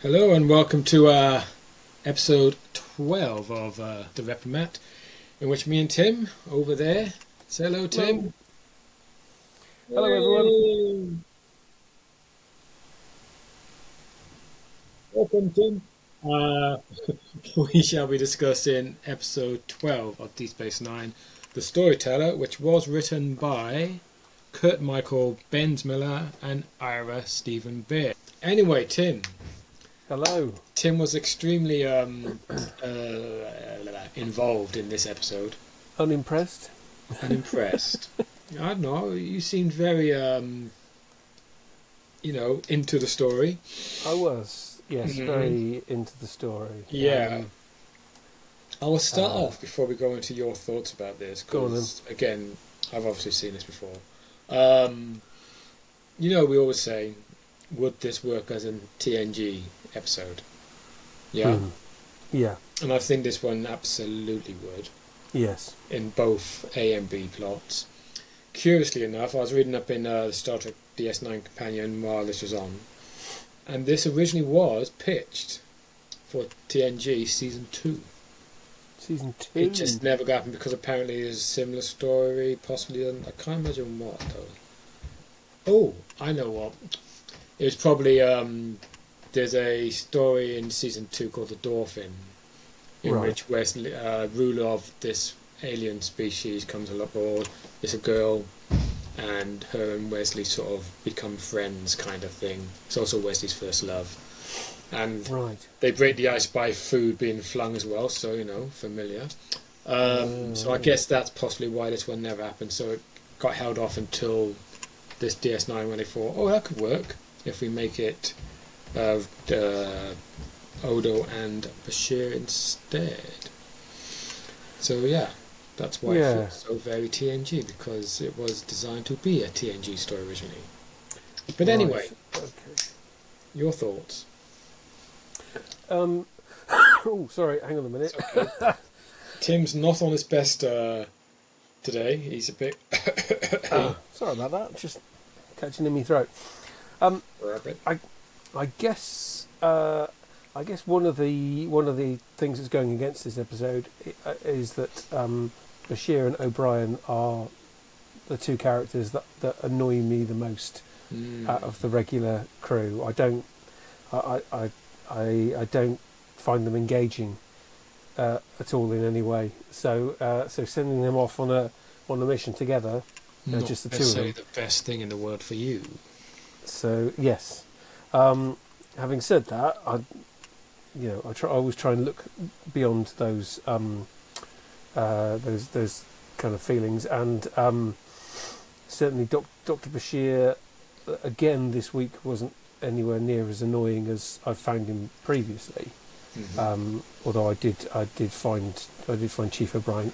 Hello and welcome to episode 12 of the Replimat, in which me and Tim over there. Say hello, Tim. Hello, everyone. Welcome, Tim. We shall be discussing episode 12 of DS9, The Storyteller, which was written by Kurt Michael Bensmiller and Ira Stephen Bear. Anyway, Tim. Hello. Tim was extremely involved in this episode. Unimpressed? Unimpressed. I don't know. You seemed very, into the story. I was, yes, very into the story. Yeah. I will start off before we go into your thoughts about this, because, again, I've obviously seen this before. We always say, would this work as a TNG episode? Yeah. Yeah. And I think this one absolutely would. Yes. In both A and B plots. Curiously enough, I was reading up in the Star Trek DS9 Companion while this was on, and this originally was pitched for TNG Season 2. Season 2? It just never happened because apparently there's a similar story, possibly, I can't imagine what though. Oh, I know what. It was probably, there's a story in Season 2 called The Dolphin, in which Wesley, ruler of this alien species, comes on board. It's a girl, and her and Wesley sort of become friends kind of thing. It's also Wesley's first love. And they break the ice by food being flung as well, so, familiar. So I guess that's possibly why this one never happened. So it got held off until this DS9 when they thought, oh, that could work if we make it Odo and Bashir instead. So yeah, that's why it feels so very TNG, because it was designed to be a TNG story originally. But anyway, your thoughts? Oh, sorry, hang on a minute. Okay. Tim's not on his best today. He's a bit... sorry about that, just catching in my throat. I guess one of the things that's going against this episode is that Bashir and O'Brien are the two characters that annoy me the most out of the regular crew. I don't find them engaging at all in any way. So sending them off on a mission together, just the two of them. The best thing in the world for you. So yes. Having said that, I always try and look beyond those kind of feelings, and certainly Dr. Bashir again this week wasn't anywhere near as annoying as I've found him previously. Although I did find Chief O'Brien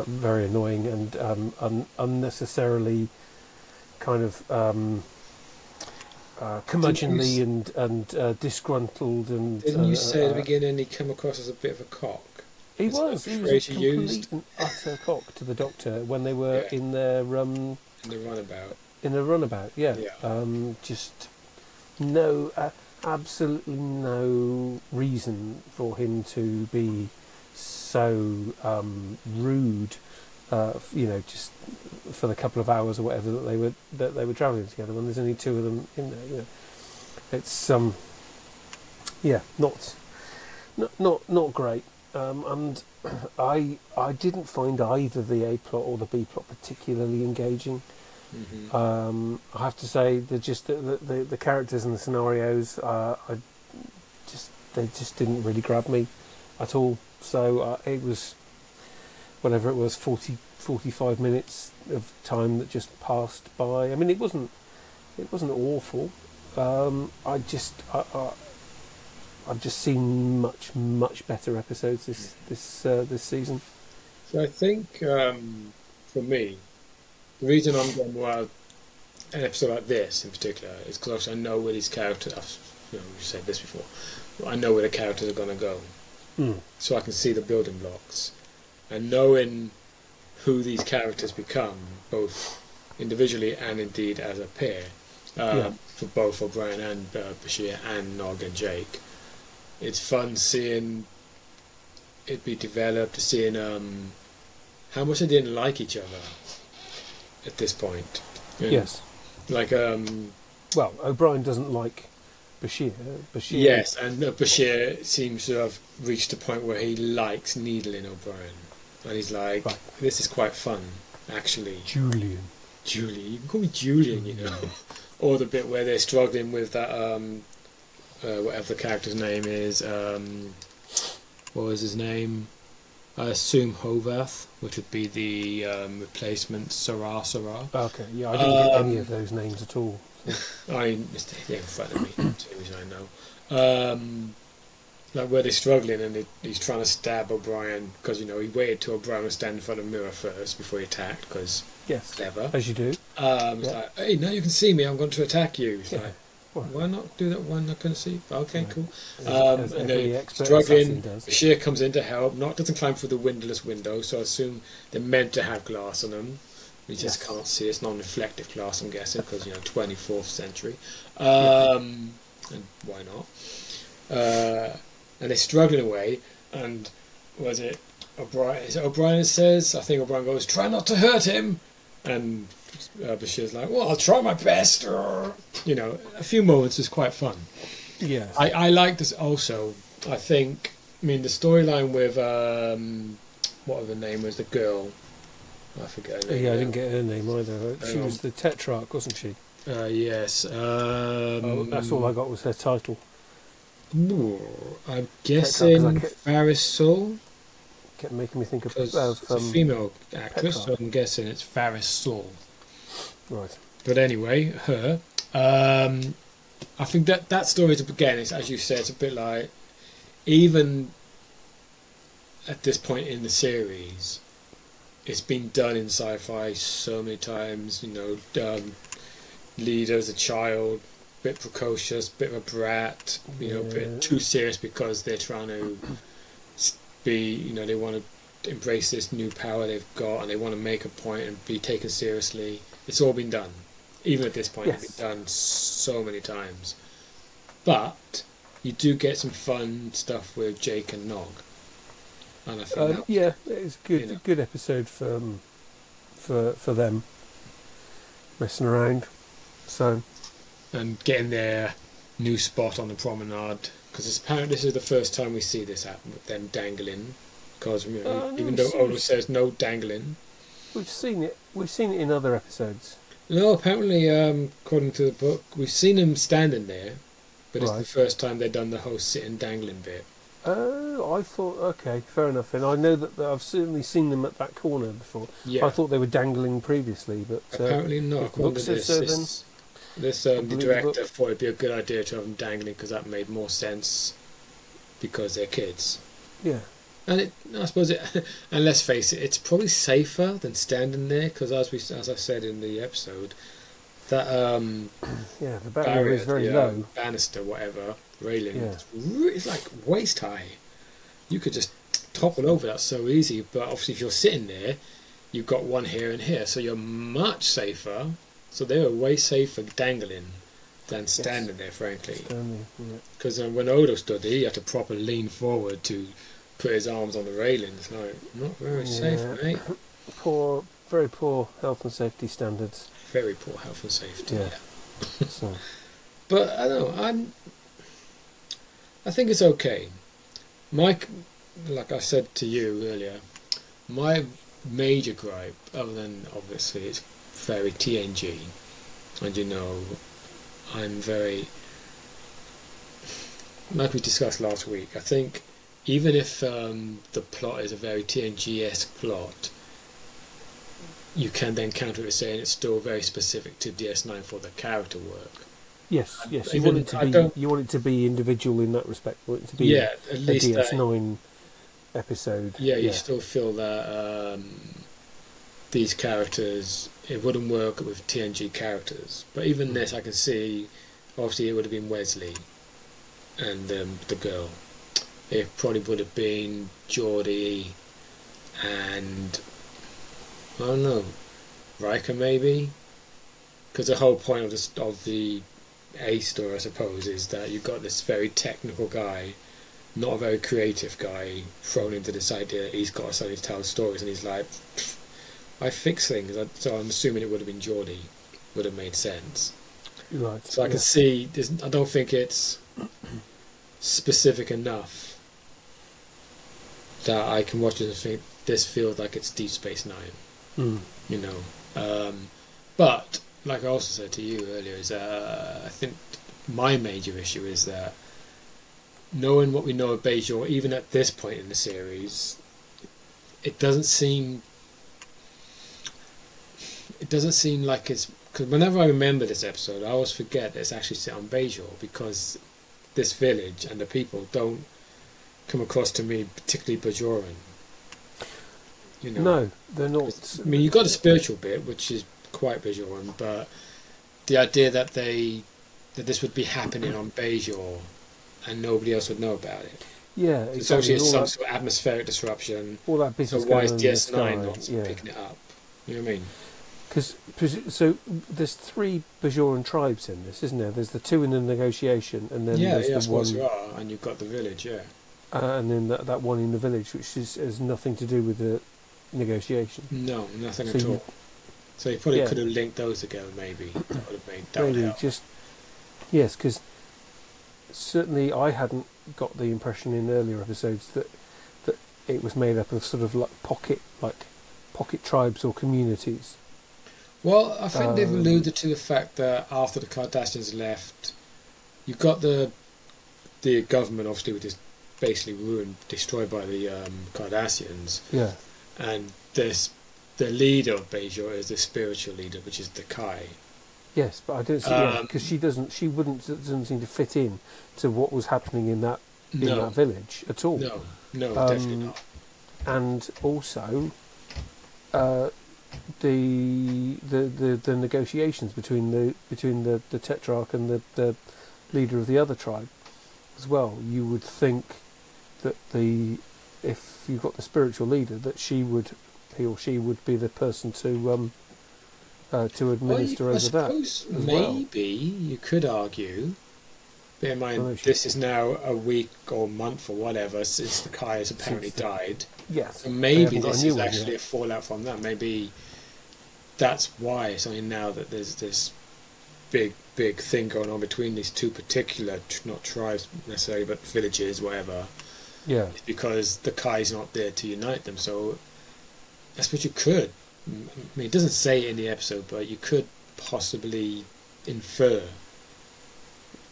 very annoying and unnecessarily kind of curmudgeonly and disgruntled. And didn't you say at the beginning he came across as a bit of a cock? He was a complete and utter cock to the Doctor when they were in their in the runabout. In a runabout, just absolutely no reason for him to be so rude. Just for the couple of hours or whatever that they were travelling together, when there's only two of them in there. It's not great. And I didn't find either the A plot or the B plot particularly engaging. I have to say that just the characters and the scenarios, they just didn't really grab me at all. So it was whatever it was, 45 minutes of time that just passed by. I mean, it wasn't awful. I've just seen much better episodes this season. So I think for me, the reason I'm going more out an episode like this in particular is because I know where these characters. We've said this before. I know where the characters are going to go, so I can see the building blocks, and knowing who these characters become, both individually and indeed as a pair, for both O'Brien and Bashir and Nog and Jake. It's fun seeing it be developed, seeing how much they didn't like each other at this point. And yes. Like well, O'Brien doesn't like Bashir. Yes, and Bashir seems to have reached a point where he likes needling O'Brien, and he's like, right. This is quite fun, actually. Julian, you can call me Julian, you know. Or the bit where they're struggling with that whatever the character's name is. What was his name? I assume Hovarth, which would be the replacement Sarah. Okay, yeah, I didn't get any of those names at all. So. I mean, they're in front of me, that's the only reason I know. Like where they're struggling and he's trying to stab O'Brien, because, you know, he waited till O'Brien was standing in front of the mirror first before he attacked, because yes, clever. as you do. It's like, hey, now you can see me, I'm going to attack you. It's like, well, why not do that when I can see? Okay, cool. As and then struggling, Bashir comes in to help. Nog doesn't climb through the windowless window, so I assume they're meant to have glass on them. We just can't see. It's non-reflective glass, I'm guessing, because, you know, 24th century. And why not? And they're struggling away, and was it O'Brien? Is it O'Brien that says? I think O'Brien goes, "Try not to hurt him," and Bashir's like, "Well, I'll try my best." You know, a few moments is quite fun. Yeah, I like this also. I think, I mean, the storyline with what her name was, the girl. I forget her name. Yeah, I didn't get her name either. She was the Tetrarch, wasn't she? Yes. That's all I got was her title. I'm guessing Faris Saul. Kept making me think of it's a female actress, Petrarch. so I'm guessing it's Faris Saul. Right. But anyway, her. I think that story is, again, it's, as you said, it's a bit like, even at this point in the series, it's been done in sci-fi so many times. You know, leader as a child, bit precocious, bit of a brat, you know, bit too serious because they're trying to be, you know, they want to embrace this new power they've got, and they want to make a point and be taken seriously. It's all been done. Even at this point, it's been done so many times. But you do get some fun stuff with Jake and Nog. And I think it's good. You know, good episode for them messing around. So, and getting their new spot on the promenade, because apparently this is the first time we see this happen with them dangling. Because even though Odo says no dangling, we've seen it. We've seen it in other episodes. No, apparently, according to the book, we've seen them standing there, but it's the first time they've done the whole sitting dangling bit. Oh, I thought, okay, fair enough. And I know that I've certainly seen them at that corner before. Yeah. I thought they were dangling previously, but apparently not. According to this, the director thought it'd be a good idea to have them dangling because that made more sense because they're kids. Yeah. And I suppose and let's face it, it's probably safer than standing there, because as I said in the episode, that the barrier is very low, banister, whatever railing, it's like waist high. You could just topple over that so easy. But obviously, if you're sitting there, you've got one here and here, so you're much safer. So they were way safer dangling than standing there, frankly. Because when Odo stood there, he had to properly lean forward to put his arms on the railing. It's like, not very safe, mate. Very poor health and safety standards. Very poor health and safety. Yeah. So. But I don't know. I think it's okay. Like I said to you earlier, my major gripe, other than obviously it's very TNG, and you know, I'm very, like we discussed last week, I think even if the plot is a very TNG-esque plot, you can then counter it saying it's still very specific to DS9 for the character work. Yes. You want it to be individual in that respect. You want it to be at least a DS9 episode. Yeah, you still feel that these characters, it wouldn't work with TNG characters. But even this, I can see, obviously it would have been Wesley and the girl. It probably would have been Geordie and, I don't know, Riker maybe? because the whole point of the A story, I suppose, is that you've got this very technical guy, not a very creative guy, thrown into this idea that he's got something to tell stories, and he's like, I fix things. So I'm assuming it would have been Geordie, would have made sense. Right. So I can see. I don't think it's specific enough that I can watch this and think this feels like it's Deep Space Nine. You know, but like I also said to you earlier, is I think my major issue is that knowing what we know of Bajor, even at this point in the series, it doesn't seem like it's, because whenever I remember this episode, I always forget that it's actually set on Bajor, because this village and the people don't come across to me particularly Bajoran. You know, no, they're not. I mean, you've got the spiritual bit, which is quite Bajoran, but the idea that this would be happening on Bajor and nobody else would know about it. Yeah, So exactly. it's actually some sort of atmospheric disruption. All that business. So why is going on in the DS9 not sky, picking it up? You know what I mean? Because there's 3 Bajoran tribes in this, isn't there? There's the 2 in the negotiation, and then there's the one. There are, and you've got the village, and then that one in the village, which has nothing to do with the negotiation. No, nothing at all. So you probably could have linked those together, maybe. That would have made that maybe would help. Yes, because certainly I hadn't got the impression in earlier episodes that it was made up of sort of like pocket tribes or communities. Well, I think they've alluded to the fact that after the Kardashians left, you've got the government, obviously, which is basically ruined, destroyed by the Kardashians. Yeah. And the leader of Bajor is the spiritual leader, which is the Kai. Yes, but I don't see because she doesn't seem to fit in to what was happening in that village at all. No, definitely not. And also, the negotiations between the Tetrarch and the leader of the other tribe as well. You would think that if you got the spiritual leader, that he or she would be the person to administer over that. I suppose maybe you could argue. Bear in mind, this is now a week or month or whatever since the Kai has apparently died. Yes. So maybe this is actually a fallout from that. Maybe that's why it's only now that there's this big thing going on between these 2 particular, not tribes necessarily, but villages, whatever. Yeah. It's because the Kai's not there to unite them. So I suppose you could. I mean, it doesn't say it in the episode, but you could possibly infer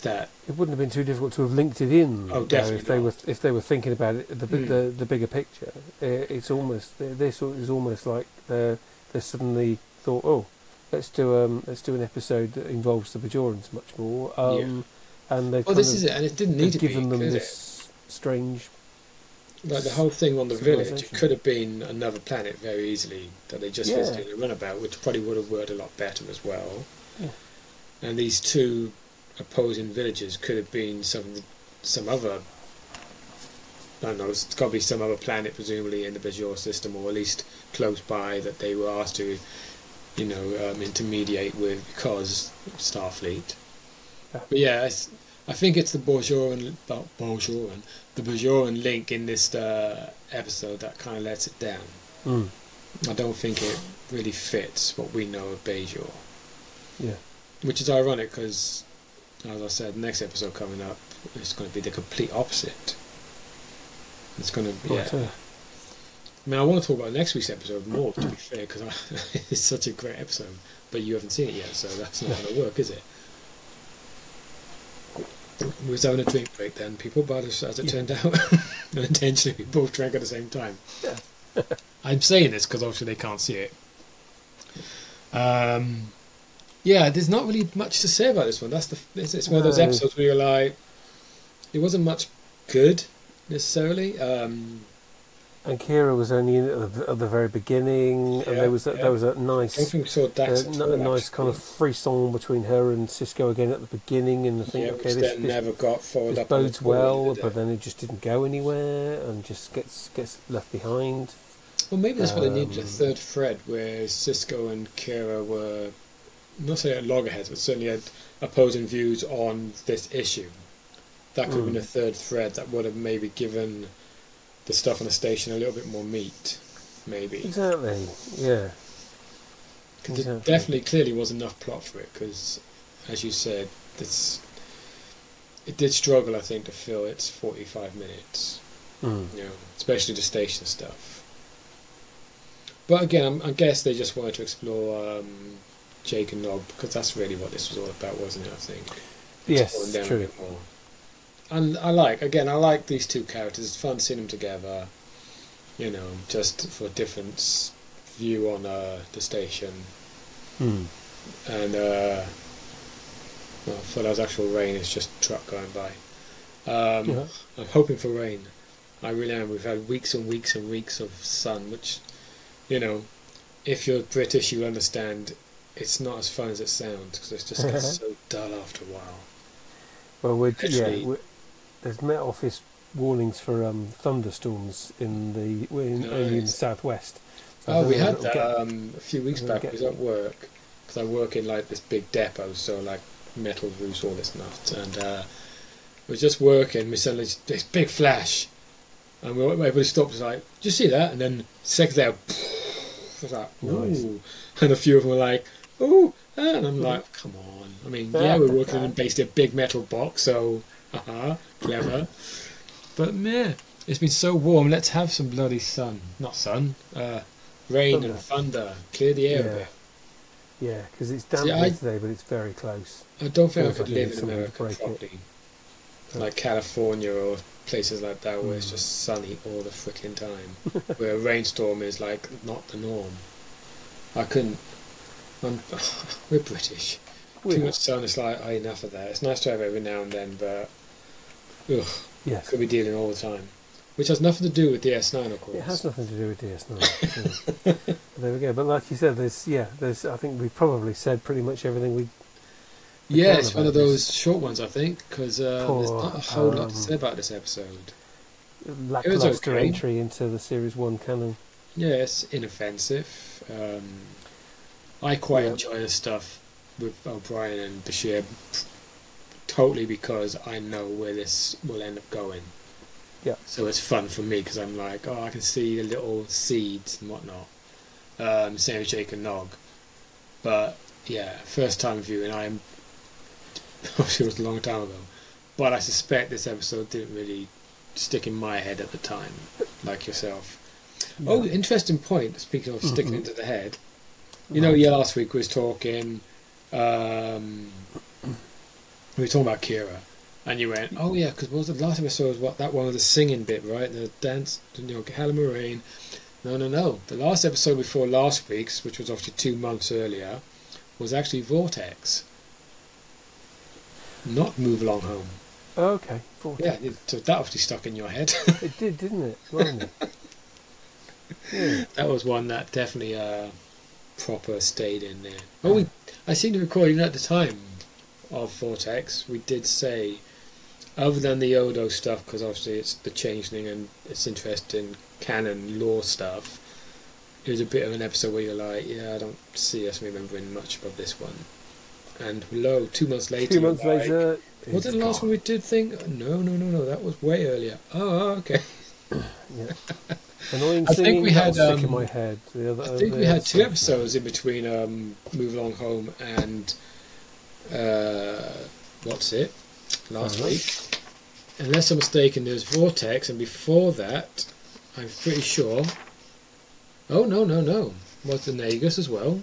that it wouldn't have been too difficult to have linked it in. Oh, definitely if they were thinking about it, the bigger picture. It's almost this is almost like they suddenly thought, oh, let's do an episode that involves the Bajorans much more. And they this is it, and it didn't need to be given them this strange. Like the whole thing on the village, it could have been another planet very easily that they just visited and run about, which probably would have worked a lot better as well. Yeah. And these 2 opposing villages could have been some other. I don't know. It's got to be some other planet, presumably in the Bajor system, or at least close by, that they were asked to, intermediate with because of Starfleet. Yeah. But yeah, I think it's the Bajoran link in this episode that kind of lets it down. I don't think it really fits what we know of Bajor. Yeah. Which is ironic because, as I said, the next episode coming up is going to be the complete opposite. It's going to be. I mean, I want to talk about next week's episode more, to be fair, because it's such a great episode. But you haven't seen it yet, so that's not going to work, is it? We was having a drink break then, people, but as it turned out, unintentionally, we both drank at the same time. Yeah. I'm saying this because obviously they can't see it. There's not really much to say about this one. It's one of those episodes where you're like, it wasn't much good necessarily. And Kira was only in it at the very beginning, and there was a nice, I don't think we saw Dax nice kind of frisson between her and Cisco again at the beginning, and I think this never got followed up. Bodes well, but then it just didn't go anywhere and just gets left behind. Well, maybe that's what they needed, a third thread where Cisco and Kira were not saying at loggerheads, but certainly had opposing views on this issue. That could have been a third thread that would have maybe given the stuff on the station a little bit more meat, maybe. Exactly, yeah. Because there definitely, clearly was enough plot for it, because, as you said, it did struggle, I think, to fill its 45 minutes, especially the station stuff. But again, I guess they just wanted to explore Jake and Nog, because that's really what this was all about, wasn't it, I think? Yes, true. A bit more. And I like these two characters. It's fun seeing them together, just for a different view on the station. And for those actual rain, it's just a truck going by. I'm hoping for rain. I really am. We've had weeks and weeks and weeks of sun, which, if you're British, you understand it's not as fun as it sounds, because it just gets so dull after a while. Well, there's Met Office warnings for thunderstorms in the southwest. So we had that a few weeks back. I was at work, because I work in like this big depot, so like metal roofs, all this nuts, and we were just working. We suddenly this big flash, and everybody stopped. Was like, "Did you see that?" And then seconds later, I was like, "Ooh!" Nice. And a few of them were like, "Ooh!" And I'm like, "Come on!" I mean, we're working in basically a big metal box, so clever. But it's been so warm. Let's have some bloody sun, not sun, rain and thunder. Clear the air a bit. Yeah, because it's damp today, but it's very close. I don't think I could live in America properly. Like California or places like that where it's just sunny all the frickin' time. Where a rainstorm is like not the norm. I couldn't. We're British. Too much sun, it's like, enough of that. It's nice to have every now and then, but could be dealing all the time. Which has nothing to do with DS9, of course. It has nothing to do with DS9. There we go. But like you said, there's. I think we've probably said pretty much everything we. It's one of those short ones, I think, because there's not a whole lot to say about this episode. Lackluster entry into the Series 1 canon. Yeah, it's inoffensive. I quite enjoy the stuff with O'Brien and Bashir, totally because I know where this will end up going. Yeah. So it's fun for me because I'm like, I can see the little seeds and whatnot. Same as Jake and Nog. But first time viewing, obviously it was a long time ago, but I suspect this episode didn't really stick in my head at the time, like yourself. Yeah. Oh, interesting point. Speaking of sticking into the head, last week we was talking. We were talking about Kira, and you went, "Oh yeah, because the last episode was that one with the singing bit, right? The dance, Helen Moraine." No. The last episode before last week's, which was obviously 2 months earlier, was actually Vortex, not Move Along Home. Oh, okay, Vortex. Yeah, so that obviously stuck in your head. It did, didn't it? Wasn't it? Yeah. That was one that definitely proper stayed in there. Oh, I seem to recall even at the time of Vortex, we did say, other than the Odo stuff, because obviously it's the Changeling and it's interesting canon lore stuff, it was a bit of an episode where you're like, I don't see us remembering much of this one. And 2 months later... 2 months later... Was it the last one we did think? No, that was way earlier. Oh, okay. Yeah. Annoying singing, we had stick in my head. I think we had 2 episodes in between Move Along Home and last week. Unless I'm mistaken, there's Vortex, and before that, I'm pretty sure. Oh no, was the Nagus as well?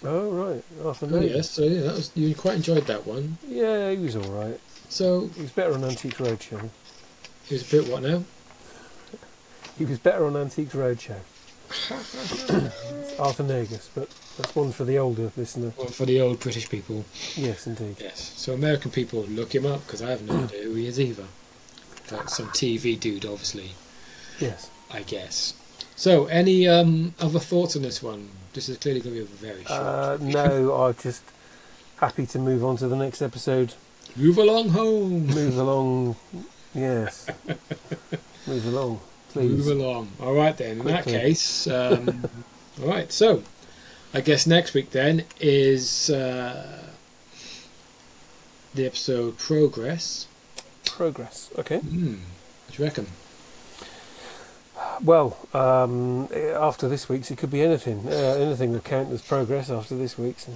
Oh right, Arthur Nagus. Yes, so that was, you quite enjoyed that one. Yeah, he was all right. So he was better on Antiques Roadshow. He was a bit what now? He was better on Antiques Roadshow. Arthur Nagus, but that's one for the older listener. One for the old British people. Yes, indeed. Yes. So American people, look him up, because I have no idea who he is either. Like some TV dude, obviously. Yes. I guess. So, any other thoughts on this one? This is clearly going to be a very short. No, I'm just happy to move on to the next episode. Move along home. Move along. Yes. Move along, please. Move along. All right then. In that case, all right. So, I guess next week then is the episode Progress. Progress, okay. What do you reckon? Well, after this week's, it could be anything. Anything would count as progress after this week's.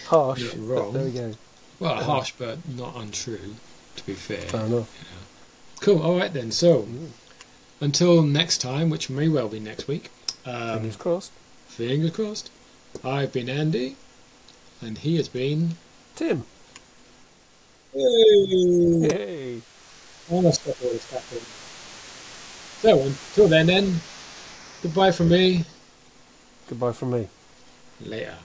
Harsh, Wrong. but there we go. Well, harsh but not untrue, to be fair. Fair enough. Yeah. Cool, alright then. So, until next time, which may well be next week. Fingers crossed. Fingers crossed. I've been Andy, and he has been... Tim. Hey! Hey! Almost got all this happening. So, until then, goodbye from me. Goodbye from me. Later.